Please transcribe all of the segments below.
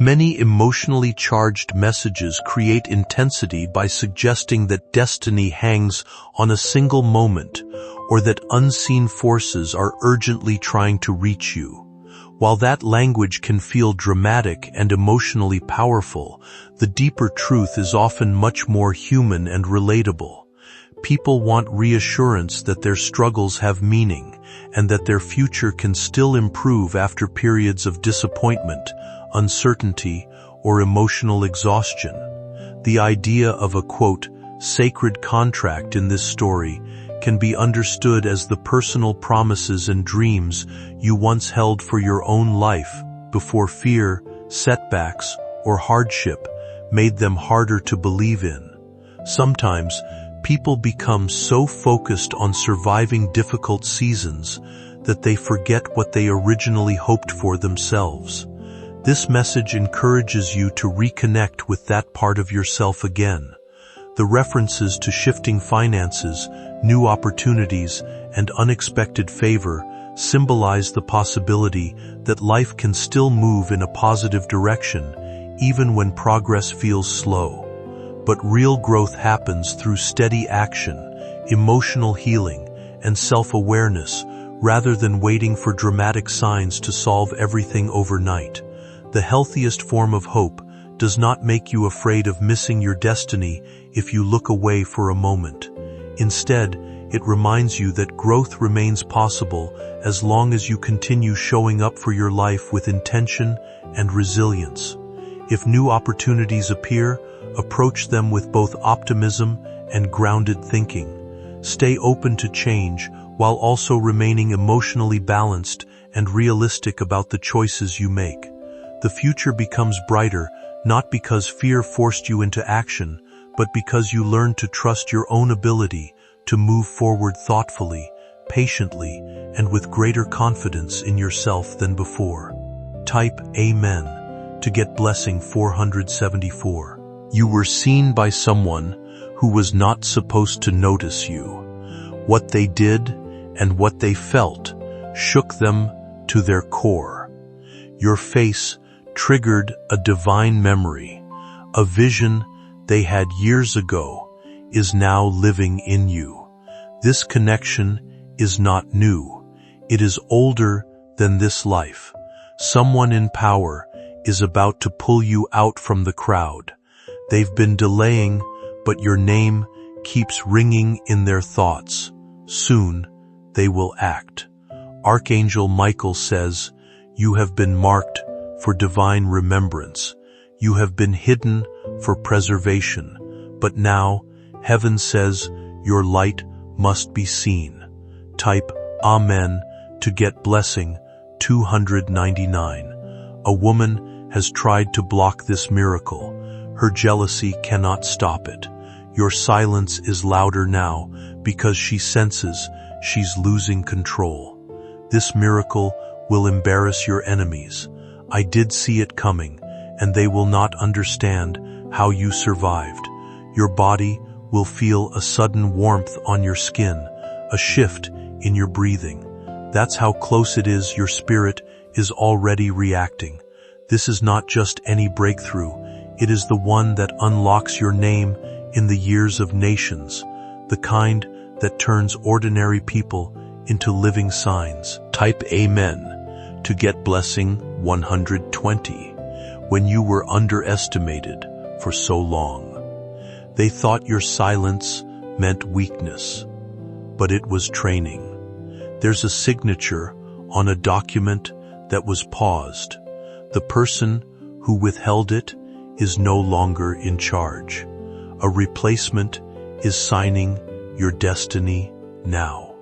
Many emotionally charged messages create intensity by suggesting that destiny hangs on a single moment or that unseen forces are urgently trying to reach you. While that language can feel dramatic and emotionally powerful, the deeper truth is often much more human and relatable. People want reassurance that their struggles have meaning and that their future can still improve after periods of disappointment, uncertainty, or emotional exhaustion. The idea of a, quote, sacred contract in this story can be understood as the personal promises and dreams you once held for your own life before fear, setbacks, or hardship made them harder to believe in. Sometimes, people become so focused on surviving difficult seasons that they forget what they originally hoped for themselves. This message encourages you to reconnect with that part of yourself again. The references to shifting finances, new opportunities, and unexpected favor symbolize the possibility that life can still move in a positive direction, even when progress feels slow. But real growth happens through steady action, emotional healing, and self-awareness, rather than waiting for dramatic signs to solve everything overnight. The healthiest form of hope does not make you afraid of missing your destiny if you look away for a moment. Instead, it reminds you that growth remains possible as long as you continue showing up for your life with intention and resilience. If new opportunities appear, approach them with both optimism and grounded thinking. Stay open to change while also remaining emotionally balanced and realistic about the choices you make. The future becomes brighter not because fear forced you into action, but because you learned to trust your own ability to move forward thoughtfully, patiently, and with greater confidence in yourself than before. Type Amen to get blessing 474. You were seen by someone who was not supposed to notice you. What they did and what they felt shook them to their core. Your face triggered a divine memory. A vision they had years ago is now living in you. This connection is not new. It is older than this life. Someone in power is about to pull you out from the crowd. They've been delaying, but your name keeps ringing in their thoughts. Soon, they will act. Archangel Michael says, "You have been marked for divine remembrance. You have been hidden for preservation. But now, heaven says, your light must be seen." Type Amen to get blessing 299. A woman has tried to block this miracle. Her jealousy cannot stop it. Your silence is louder now because she senses she's losing control. This miracle will embarrass your enemies. I did see it coming, and they will not understand how you survived. Your body will feel a sudden warmth on your skin, a shift in your breathing. That's how close it is your spirit is already reacting. This is not just any breakthrough. It is the one that unlocks your name in the years of nations, the kind that turns ordinary people into living signs. Type Amen to get blessing 120. When you were underestimated for so long. They thought your silence meant weakness, but it was training. There's a signature on a document that was paused. The person who withheld it is no longer in charge. A replacement is signing your destiny now.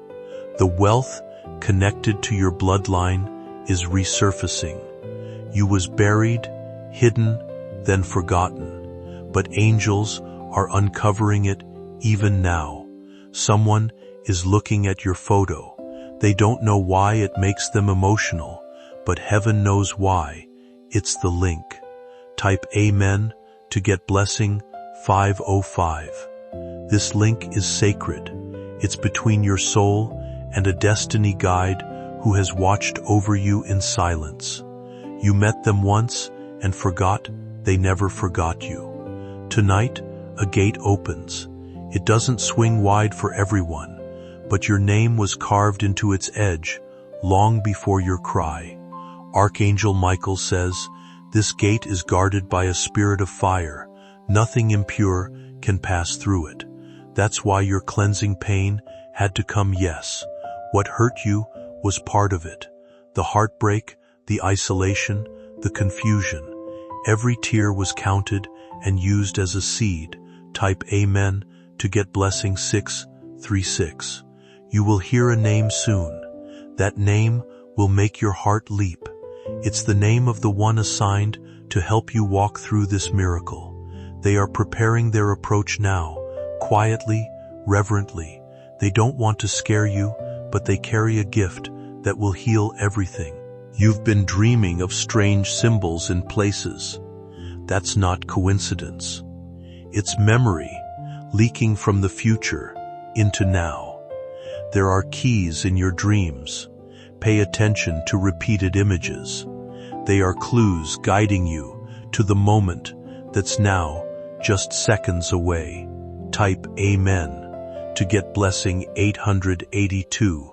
The wealth connected to your bloodline is resurfacing. You was buried, hidden, then forgotten. But angels are uncovering it even now. Someone is looking at your photo. They don't know why it makes them emotional, but heaven knows why. It's the link. Type Amen to get blessing 505. This link is sacred. It's between your soul and a destiny guide who has watched over you in silence. You met them once, and forgot they never forgot you. Tonight, a gate opens. It doesn't swing wide for everyone, but your name was carved into its edge long before your cry. Archangel Michael says, "This gate is guarded by a spirit of fire. Nothing impure can pass through it." That's why your cleansing pain had to come, yes. What hurt you was part of it. The heartbreak, the isolation, the confusion. Every tear was counted and used as a seed. Type Amen to get blessing 636. You will hear a name soon. That name will make your heart leap. It's the name of the one assigned to help you walk through this miracle. They are preparing their approach now, quietly, reverently. They don't want to scare you, but they carry a gift that will heal everything. You've been dreaming of strange symbols in places. That's not coincidence. It's memory, leaking from the future into now. There are keys in your dreams. Pay attention to repeated images. They are clues guiding you to the moment that's now just seconds away. Type Amen to get blessing 882.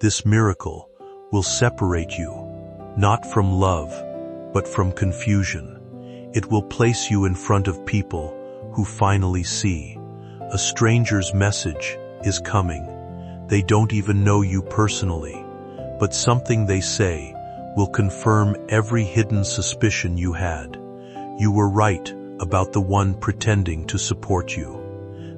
This miracle will separate you, not from love, but from confusion. It will place you in front of people who finally see. A stranger's message is coming. They don't even know you personally, but something they say will confirm every hidden suspicion you had. You were right about the one pretending to support you.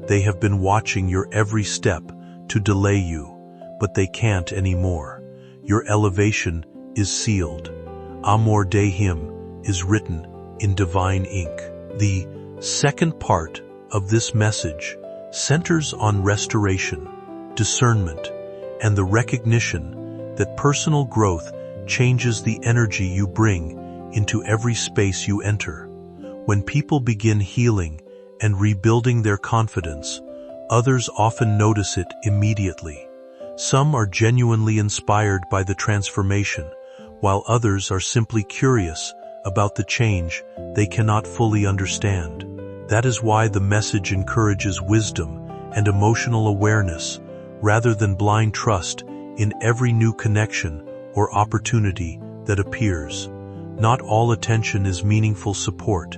They have been watching your every step to delay you, but they can't anymore. Your elevation is sealed. Amor Deum is written in divine ink. The second part of this message centers on restoration, discernment, and the recognition that personal growth changes the energy you bring into every space you enter. When people begin healing and rebuilding their confidence, others often notice it immediately. Some are genuinely inspired by the transformation, while others are simply curious about the change they cannot fully understand. That is why the message encourages wisdom and emotional awareness rather than blind trust in every new connection or opportunity that appears. Not all attention is meaningful support,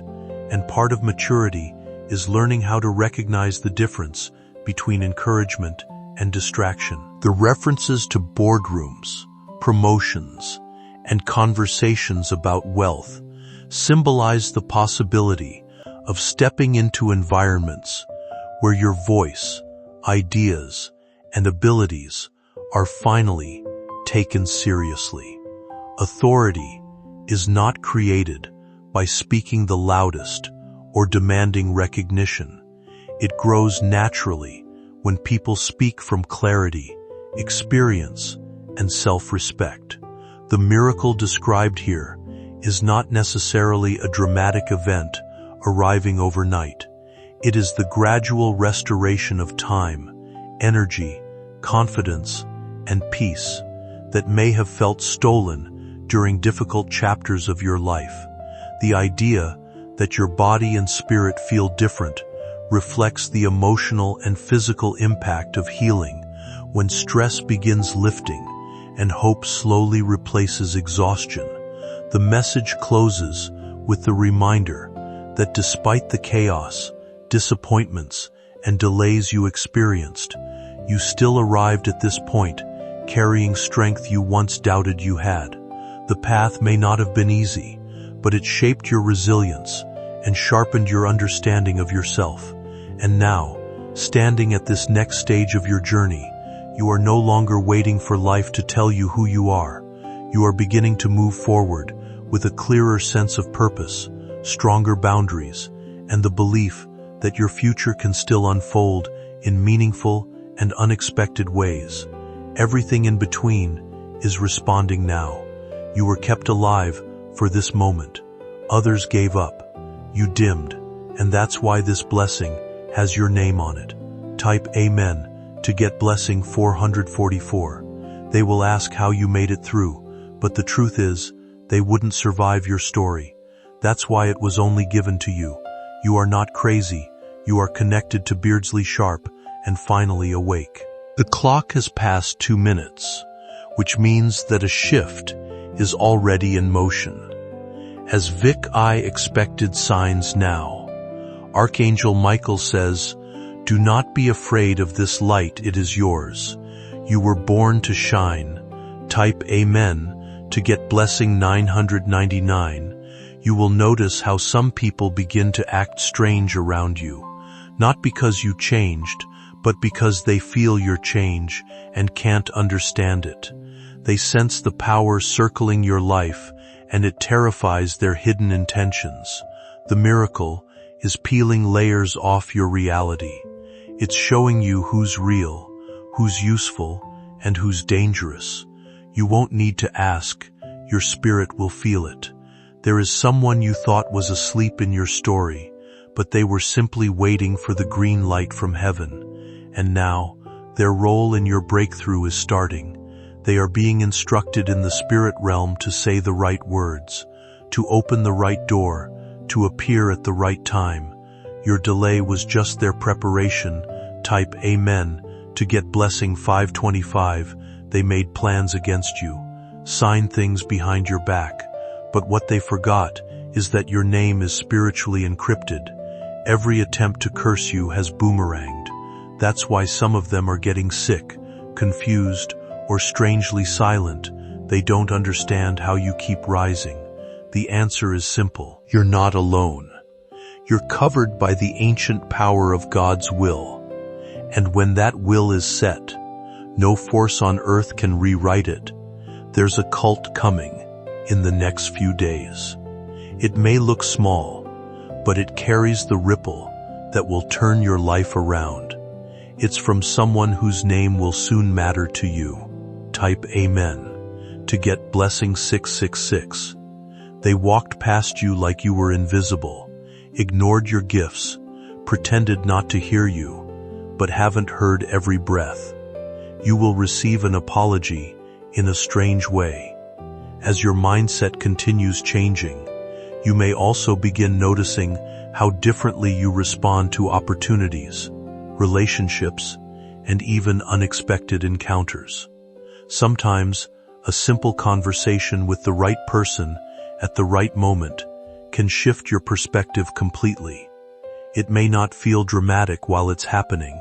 and part of maturity is learning how to recognize the difference between encouragement and distraction. The references to boardrooms, promotions, and conversations about wealth symbolize the possibility of stepping into environments where your voice, ideas, and abilities are finally taken seriously. Authority is not created by speaking the loudest or demanding recognition. It grows naturally when people speak from clarity, experience, and self-respect. The miracle described here is not necessarily a dramatic event arriving overnight. It is the gradual restoration of time, energy, confidence, and peace that may have felt stolen during difficult chapters of your life. The idea that your body and spirit feel different reflects the emotional and physical impact of healing when stress begins lifting and hope slowly replaces exhaustion. The message closes with the reminder that despite the chaos, disappointments, and delays you experienced, you still arrived at this point, carrying strength you once doubted you had. The path may not have been easy, but it shaped your resilience and sharpened your understanding of yourself. And now, standing at this next stage of your journey, you are no longer waiting for life to tell you who you are. You are beginning to move forward with a clearer sense of purpose, stronger boundaries, and the belief that your future can still unfold in meaningful and unexpected ways. Everything in between is responding now. You were kept alive for this moment. Others gave up. You dimmed, and that's why this blessing has your name on it. Type Amen to get blessing 444. They will ask how you made it through, but the truth is, they wouldn't survive your story. That's why it was only given to you. You are not crazy. You are connected to Beardsley Sharp and finally awake. The clock has passed 2 minutes, which means that a shift is already in motion. As Vic I expected signs now. Archangel Michael says, "Do not be afraid of this light, it is yours. You were born to shine." Type Amen to get blessing 999. You will notice how some people begin to act strange around you, not because you changed, but because they feel your change and can't understand it. They sense the power circling your life, and it terrifies their hidden intentions. The miracle is peeling layers off your reality. It's showing you who's real, who's useful, and who's dangerous. You won't need to ask, your spirit will feel it. There is someone you thought was asleep in your story, but they were simply waiting for the green light from heaven. And now, their role in your breakthrough is starting. They are being instructed in the spirit realm to say the right words, to open the right door, to appear at the right time. Your delay was just their preparation. Type Amen to get blessing 525. They made plans against you, sign things behind your back. But what they forgot is that your name is spiritually encrypted. Every attempt to curse you has boomeranged. That's why some of them are getting sick, confused, or strangely silent. They don't understand how you keep rising. The answer is simple. You're not alone. You're covered by the ancient power of God's will. And when that will is set, no force on earth can rewrite it. There's a cult coming in the next few days. It may look small, but it carries the ripple that will turn your life around. It's from someone whose name will soon matter to you. Type Amen to get blessing 666. They walked past you like you were invisible, ignored your gifts, pretended not to hear you, but haven't heard every breath. You will receive an apology in a strange way. As your mindset continues changing, you may also begin noticing how differently you respond to opportunities, relationships, and even unexpected encounters. Sometimes, a simple conversation with the right person at the right moment can shift your perspective completely. It may not feel dramatic while it's happening,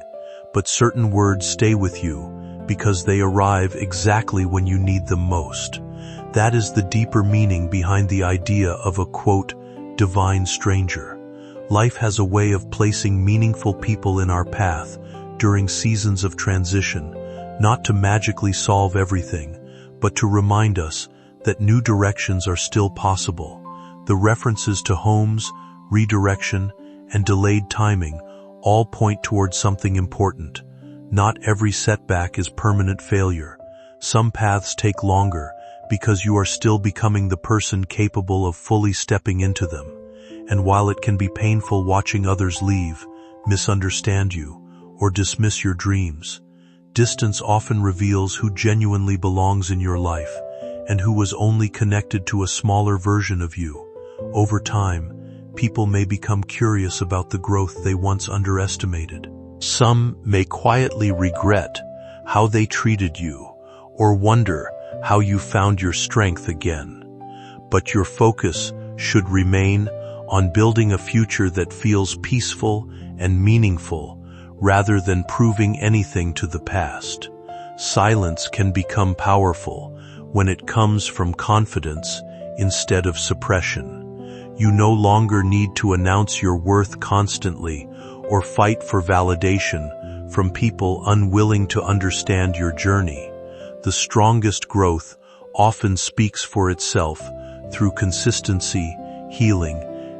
but certain words stay with you because they arrive exactly when you need them most. That is the deeper meaning behind the idea of a, quote, divine stranger. Life has a way of placing meaningful people in our path during seasons of transition, not to magically solve everything, but to remind us that new directions are still possible. The references to homes, redirection, and delayed timing all point towards something important. Not every setback is permanent failure. Some paths take longer because you are still becoming the person capable of fully stepping into them. And while it can be painful watching others leave, misunderstand you, or dismiss your dreams, distance often reveals who genuinely belongs in your life and who was only connected to a smaller version of you. Over time, people may become curious about the growth they once underestimated. Some may quietly regret how they treated you or wonder how you found your strength again. But your focus should remain on building a future that feels peaceful and meaningful rather than proving anything to the past. Silence can become powerful when it comes from confidence instead of suppression. You no longer need to announce your worth constantly or fight for validation from people unwilling to understand your journey. The strongest growth often speaks for itself through consistency, healing,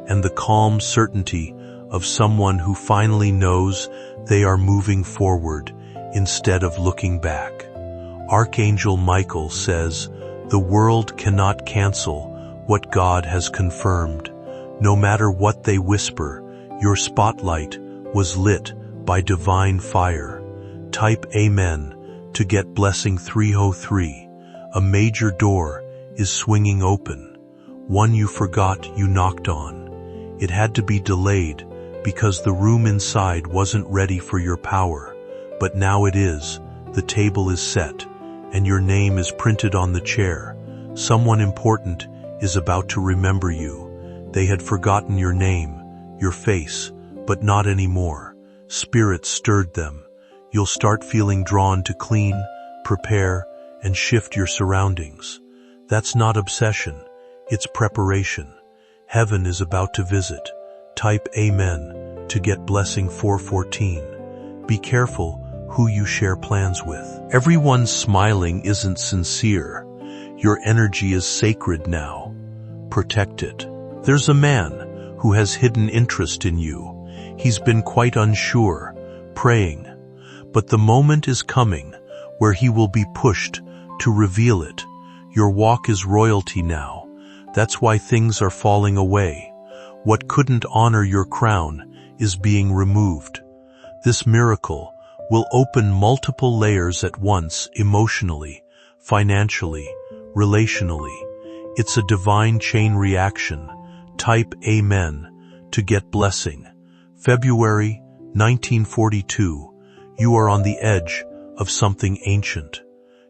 and the calm certainty of someone who finally knows they are moving forward instead of looking back. Archangel Michael says, "The world cannot cancel what God has confirmed. No matter what they whisper, your spotlight was lit by divine fire." Type Amen to get blessing 303. A major door is swinging open. one you forgot you knocked on. It had to be delayed because the room inside wasn't ready for your power. But now it is. The table is set, and your name is printed on the chair. Someone important is about to remember you. They had forgotten your name, your face, but not anymore. Spirit stirred them. You'll start feeling drawn to clean, prepare, and shift your surroundings. That's not obsession. It's preparation. Heaven is about to visit. Type Amen to get blessing 414. Be careful who you share plans with. Everyone smiling isn't sincere. Your energy is sacred now. Protect it. There's a man who has hidden interest in you. He's been quite unsure, praying. But the moment is coming where he will be pushed to reveal it. Your walk is royalty now. That's why things are falling away. What couldn't honor your crown is being removed. This miracle will open multiple layers at once, emotionally, financially, relationally. It's a divine chain reaction. Type Amen to get blessing. February 1942. You are on the edge of something ancient.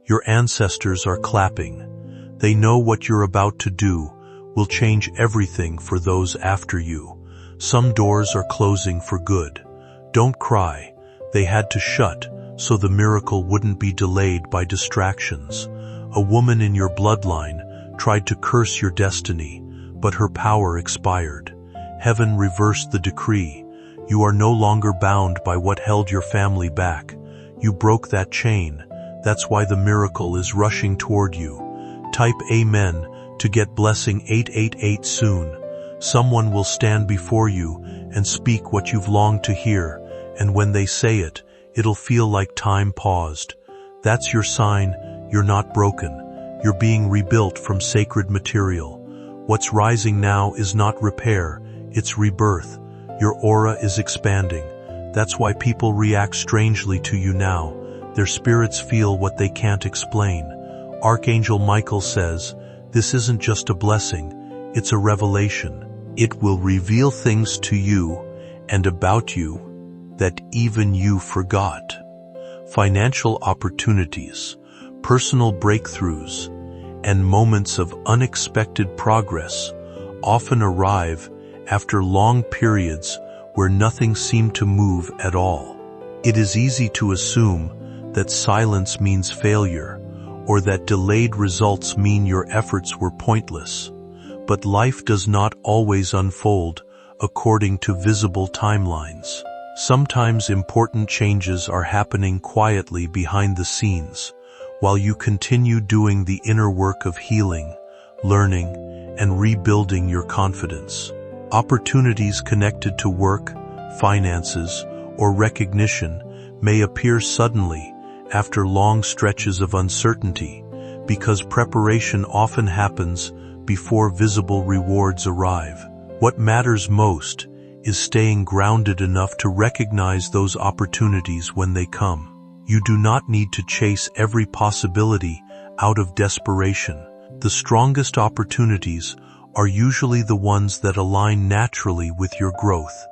Your ancestors are clapping. They know what you're about to do will change everything for those after you. Some doors are closing for good. Don't cry. They had to shut so the miracle wouldn't be delayed by distractions. A woman in your bloodline tried to curse your destiny, but her power expired. Heaven reversed the decree. You are no longer bound by what held your family back. You broke that chain. That's why the miracle is rushing toward you. Type Amen to get blessing 888 soon. Someone will stand before you and speak what you've longed to hear, and when they say it, it'll feel like time paused. That's your sign you're not broken. You're being rebuilt from sacred material. What's rising now is not repair, it's rebirth. Your aura is expanding. That's why people react strangely to you now. Their spirits feel what they can't explain. Archangel Michael says, this isn't just a blessing, it's a revelation. It will reveal things to you and about you that even you forgot. Financial opportunities, personal breakthroughs, and moments of unexpected progress often arrive after long periods where nothing seemed to move at all. It is easy to assume that silence means failure, or that delayed results mean your efforts were pointless. But life does not always unfold according to visible timelines. Sometimes important changes are happening quietly behind the scenes, while you continue doing the inner work of healing, learning, and rebuilding your confidence. Opportunities connected to work, finances, or recognition may appear suddenly after long stretches of uncertainty, because preparation often happens before visible rewards arrive. What matters most is staying grounded enough to recognize those opportunities when they come. You do not need to chase every possibility out of desperation. The strongest opportunities are usually the ones that align naturally with your growth,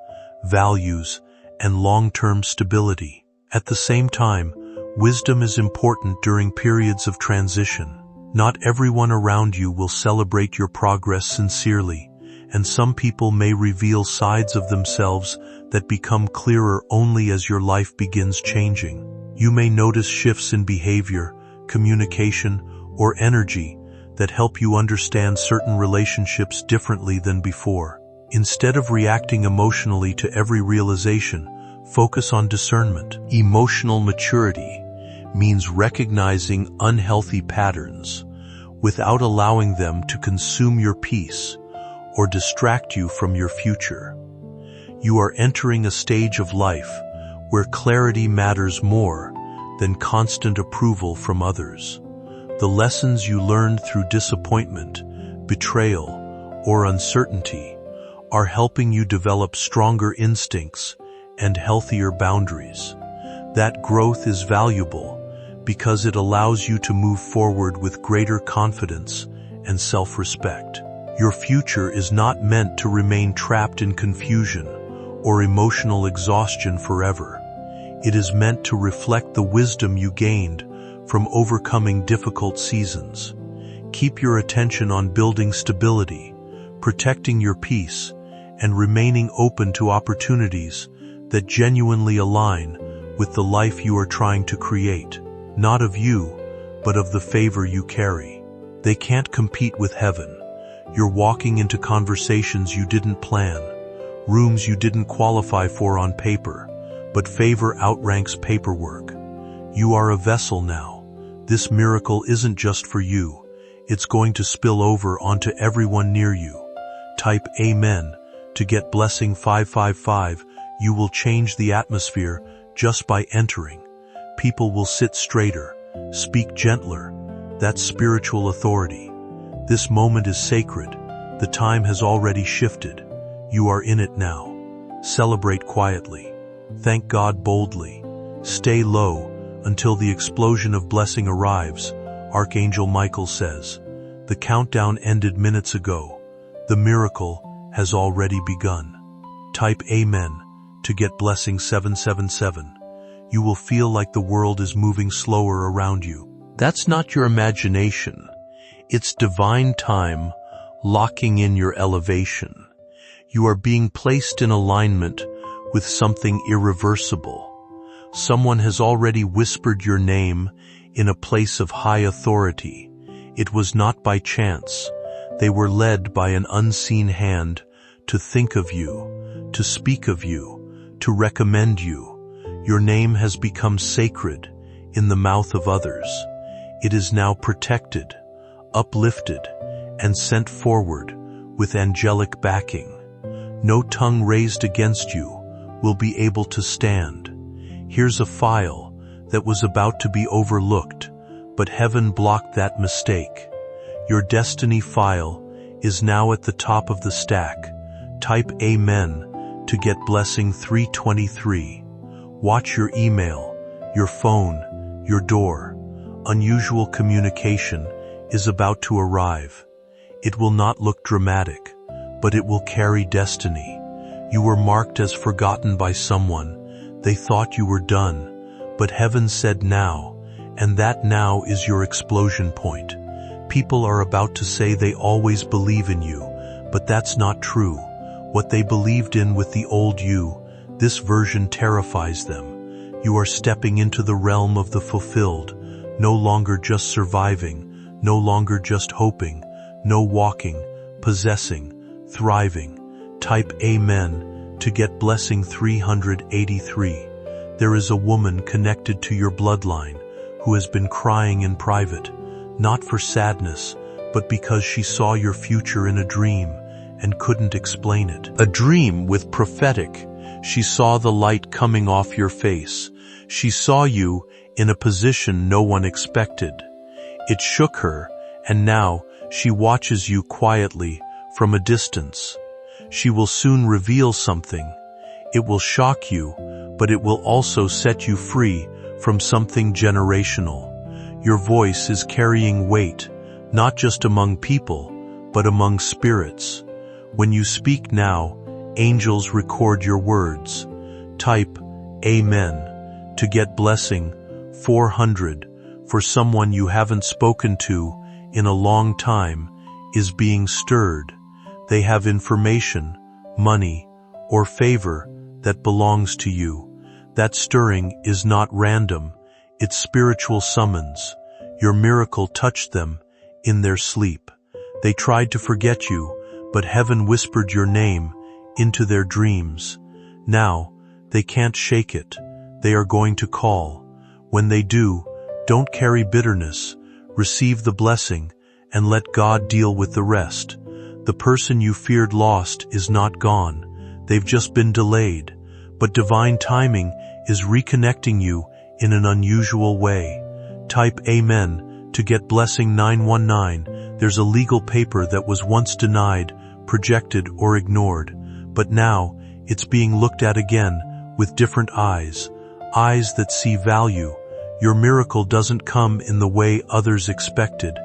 values, and long-term stability. At the same time, wisdom is important during periods of transition. Not everyone around you will celebrate your progress sincerely, and some people may reveal sides of themselves that become clearer only as your life begins changing. You may notice shifts in behavior, communication, or energy that help you understand certain relationships differently than before. Instead of reacting emotionally to every realization, focus on discernment. Emotional maturity means recognizing unhealthy patterns without allowing them to consume your peace or distract you from your future. You are entering a stage of life where clarity matters more than constant approval from others. The lessons you learned through disappointment, betrayal, or uncertainty are helping you develop stronger instincts and healthier boundaries. That growth is valuable because it allows you to move forward with greater confidence and self-respect. Your future is not meant to remain trapped in confusion or emotional exhaustion forever. It is meant to reflect the wisdom you gained from overcoming difficult seasons. Keep your attention on building stability, protecting your peace, and remaining open to opportunities that genuinely align with the life you are trying to create, not of you, but of the favor you carry. They can't compete with heaven. You're walking into conversations you didn't plan, rooms you didn't qualify for on paper, but favor outranks paperwork. You are a vessel now. This miracle isn't just for you. It's going to spill over onto everyone near you. Type Amen to get blessing 555. You will change the atmosphere just by entering. People will sit straighter, speak gentler. That's spiritual authority. This moment is sacred. The time has already shifted. You are in it now. Celebrate quietly. Thank God boldly. Stay low until the explosion of blessing arrives, Archangel Michael says. The countdown ended minutes ago. The miracle has already begun. Type Amen to get blessing 777. You will feel like the world is moving slower around you. That's not your imagination. It's divine time locking in your elevation. You are being placed in alignment with something irreversible. Someone has already whispered your name in a place of high authority. It was not by chance. They were led by an unseen hand to think of you, to speak of you, to recommend you. Your name has become sacred in the mouth of others. It is now protected, uplifted, and sent forward with angelic backing. No tongue raised against you will be able to stand. Here's a file that was about to be overlooked, but heaven blocked that mistake. Your destiny file is now at the top of the stack. Type Amen to get blessing 323. Watch your email, your phone, your door. Unusual communication is about to arrive. It will not look dramatic, but it will carry destiny. You were marked as forgotten by someone. They thought you were done, but heaven said now, and that now is your explosion point. People are about to say they always believe in you, but that's not true. What they believed in with the old you, this version terrifies them. You are stepping into the realm of the fulfilled, no longer just surviving, no longer just hoping, no walking, possessing, thriving. Type Amen to get blessing 383. There is a woman connected to your bloodline who has been crying in private, not for sadness, but because she saw your future in a dream and couldn't explain it. A dream with prophetic. She saw the light coming off your face. She saw you in a position no one expected. It shook her, and now she watches you quietly from a distance. She will soon reveal something. It will shock you, but it will also set you free from something generational. Your voice is carrying weight, not just among people, but among spirits. When you speak now, angels record your words. Type Amen to get blessing 400 for someone you haven't spoken to in a long time is being stirred. They have information, money, or favor that belongs to you. That stirring is not random. It's spiritual summons. Your miracle touched them in their sleep. They tried to forget you, but heaven whispered your name into their dreams. Now, they can't shake it. They are going to call. When they do, don't carry bitterness. Receive the blessing and let God deal with the rest. The person you feared lost is not gone. They've just been delayed. But divine timing is reconnecting you in an unusual way. Type Amen to get blessing 919. There's a legal paper that was once denied, projected, or ignored, but now it's being looked at again with different eyes that see value. Your miracle doesn't come in the way others expected.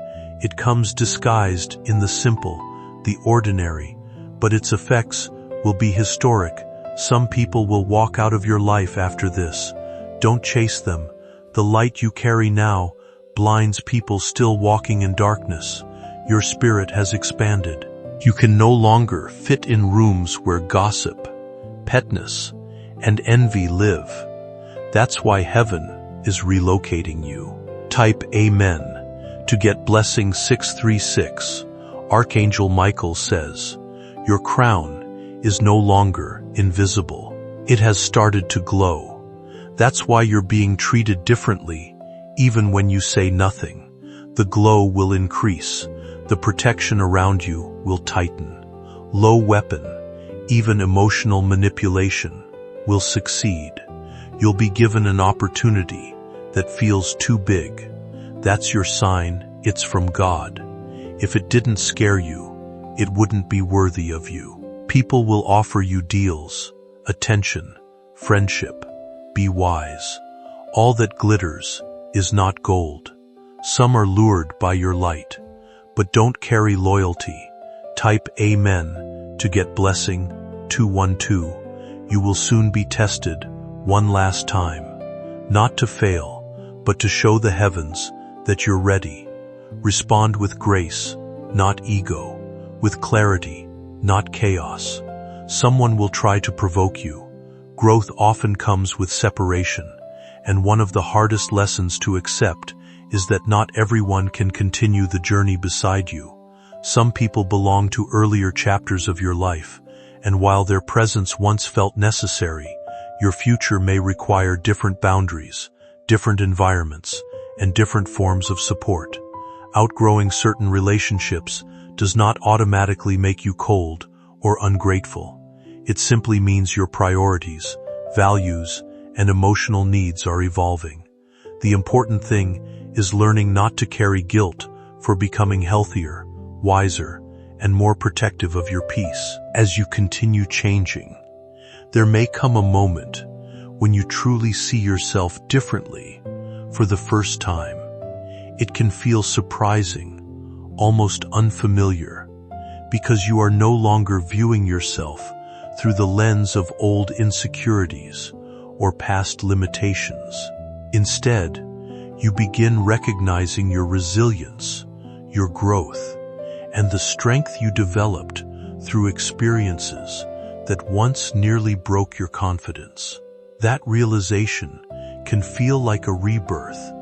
It comes disguised in the simple. the ordinary, but its effects will be historic. Some people will walk out of your life after this. Don't chase them. The light you carry now blinds people still walking in darkness. Your spirit has expanded. You can no longer fit in rooms where gossip, petness, and envy live. That's why heaven is relocating you. Type Amen to get blessing 636. Archangel Michael says, your crown is no longer invisible. It has started to glow. That's why you're being treated differently, even when you say nothing. The glow will increase. The protection around you will tighten. Low weapon, even emotional manipulation, will succeed. You'll be given an opportunity that feels too big. That's your sign. It's from God. If it didn't scare you, it wouldn't be worthy of you. People will offer you deals, attention, friendship. Be wise. All that glitters is not gold. Some are lured by your light, but don't carry loyalty. Type Amen to get blessing 212. You will soon be tested one last time, not to fail, but to show the heavens that you're ready. Respond with grace, not ego, with clarity, not chaos. Someone will try to provoke you. Growth often comes with separation, and one of the hardest lessons to accept is that not everyone can continue the journey beside you. Some people belong to earlier chapters of your life, and while their presence once felt necessary, your future may require different boundaries, different environments, and different forms of support. Outgrowing certain relationships does not automatically make you cold or ungrateful. It simply means your priorities, values, and emotional needs are evolving. The important thing is learning not to carry guilt for becoming healthier, wiser, and more protective of your peace. As you continue changing, there may come a moment when you truly see yourself differently for the first time. It can feel surprising, almost unfamiliar, because you are no longer viewing yourself through the lens of old insecurities or past limitations. Instead, you begin recognizing your resilience, your growth, and the strength you developed through experiences that once nearly broke your confidence. That realization can feel like a rebirth,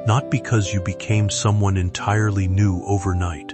not because you became someone entirely new overnight,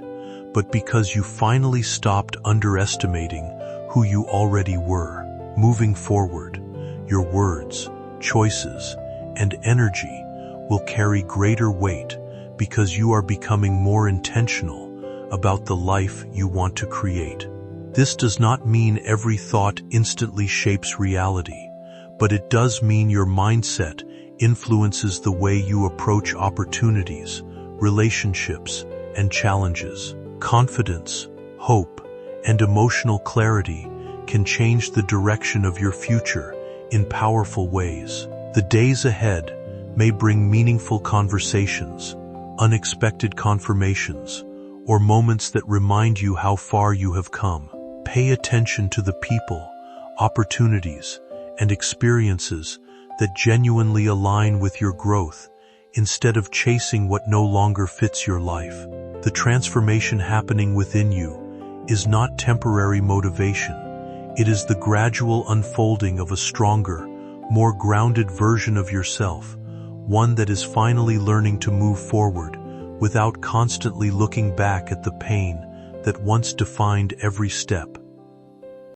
but because you finally stopped underestimating who you already were. Moving forward, your words, choices, and energy will carry greater weight because you are becoming more intentional about the life you want to create. This does not mean every thought instantly shapes reality, but it does mean your mindset influences the way you approach opportunities, relationships, and challenges. Confidence, hope, and emotional clarity can change the direction of your future in powerful ways. The days ahead may bring meaningful conversations, unexpected confirmations, or moments that remind you how far you have come. Pay attention to the people, opportunities, and experiences that genuinely align with your growth instead of chasing what no longer fits your life. The transformation happening within you is not temporary motivation. It is the gradual unfolding of a stronger, more grounded version of yourself, one that is finally learning to move forward without constantly looking back at the pain that once defined every step.